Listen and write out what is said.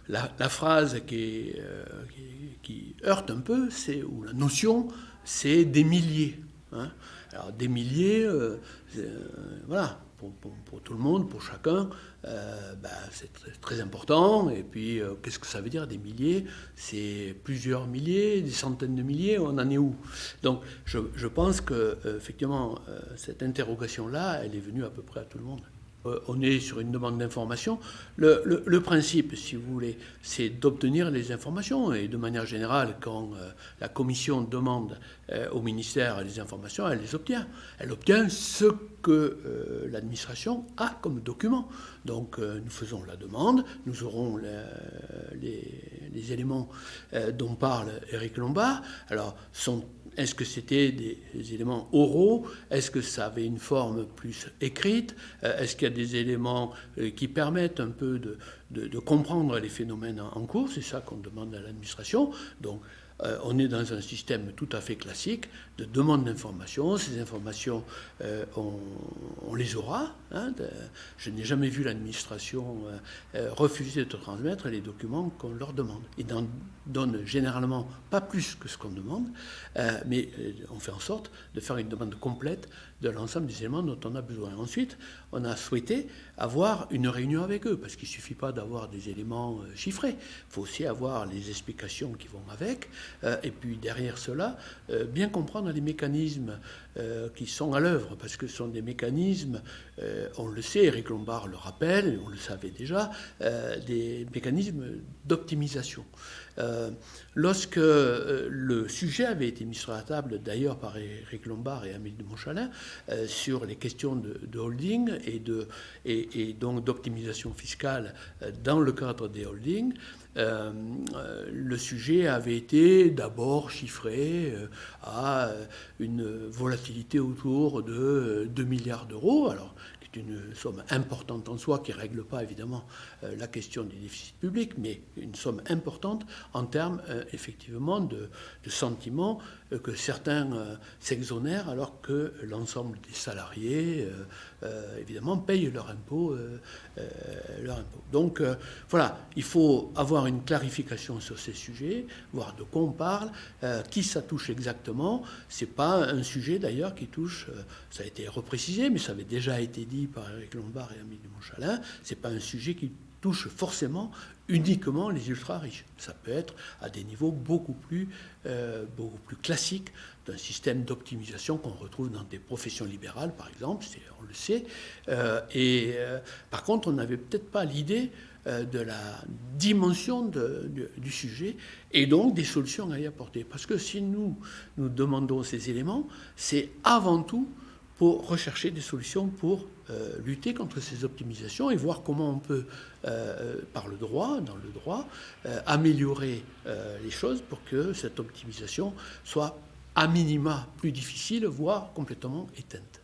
La phrase qui heurte un peu, ou la notion, c'est des milliers. Hein. Alors des milliers, voilà, pour tout le monde, pour chacun, c'est très important. Et puis, qu'est-ce que ça veut dire des milliers? C'est plusieurs milliers, des centaines de milliers, on en est où? Donc, je pense que effectivement, cette interrogation-là, elle est venue à peu près à tout le monde. On est sur une demande d'information. Le principe, si vous voulez, c'est d'obtenir les informations. Et de manière générale, quand la commission demande au ministère les informations, elle les obtient. Elle obtient ce que l'administration a comme document. Donc nous faisons la demande, nous aurons les éléments dont parle Éric Lombard. Alors, est-ce que c'était des éléments oraux? Est-ce que ça avait une forme plus écrite? Est-ce qu'il y a des éléments qui permettent un peu de comprendre les phénomènes en cours? C'est ça qu'on demande à l'administration. Donc, on est dans un système tout à fait classique de demande d'informations. Ces informations, on les aura. Hein. Je n'ai jamais vu l'administration refuser de transmettre les documents qu'on leur demande. Ils n'en donnent généralement pas plus que ce qu'on demande, mais on fait en sorte de faire une demande complète de l'ensemble des éléments dont on a besoin. Ensuite, on a souhaité avoir une réunion avec eux, parce qu'il ne suffit pas d'avoir des éléments chiffrés. Il faut aussi avoir les explications qui vont avec, et puis derrière cela, bien comprendre les mécanismes qui sont à l'œuvre, parce que ce sont des mécanismes, on le sait, Éric Lombard le rappelle, on le savait déjà, des mécanismes d'optimisation. Lorsque le sujet avait été mis sur la table, d'ailleurs par Éric Lombard et Amélie de Montchalin, sur les questions de holding et donc d'optimisation fiscale dans le cadre des holdings, le sujet avait été d'abord chiffré à une volatilité autour de 2 milliards d'euros, alors qui est une somme importante en soi, qui ne règle pas évidemment la question du déficit public, mais une somme importante en termes effectivement de sentiment que certains s'exonèrent alors que l'ensemble des salariés évidemment payent leur impôt. Donc voilà, il faut avoir une clarification sur ces sujets, voir de quoi on parle, qui ça touche exactement. C'est pas un sujet d'ailleurs qui touche, ça a été reprécisé, mais ça avait déjà été dit par Éric Lombard et Amélie de Montchalin, c'est pas un sujet qui touche forcément uniquement les ultra-riches. Ça peut être à des niveaux beaucoup plus classiques d'un système d'optimisation qu'on retrouve dans des professions libérales, par exemple, on le sait. Par contre, on n'avait peut-être pas l'idée de la dimension du sujet et donc des solutions à y apporter. Parce que si nous demandons ces éléments, c'est avant tout pour rechercher des solutions pour lutter contre ces optimisations et voir comment on peut, dans le droit, améliorer les choses pour que cette optimisation soit à minima plus difficile, voire complètement éteinte.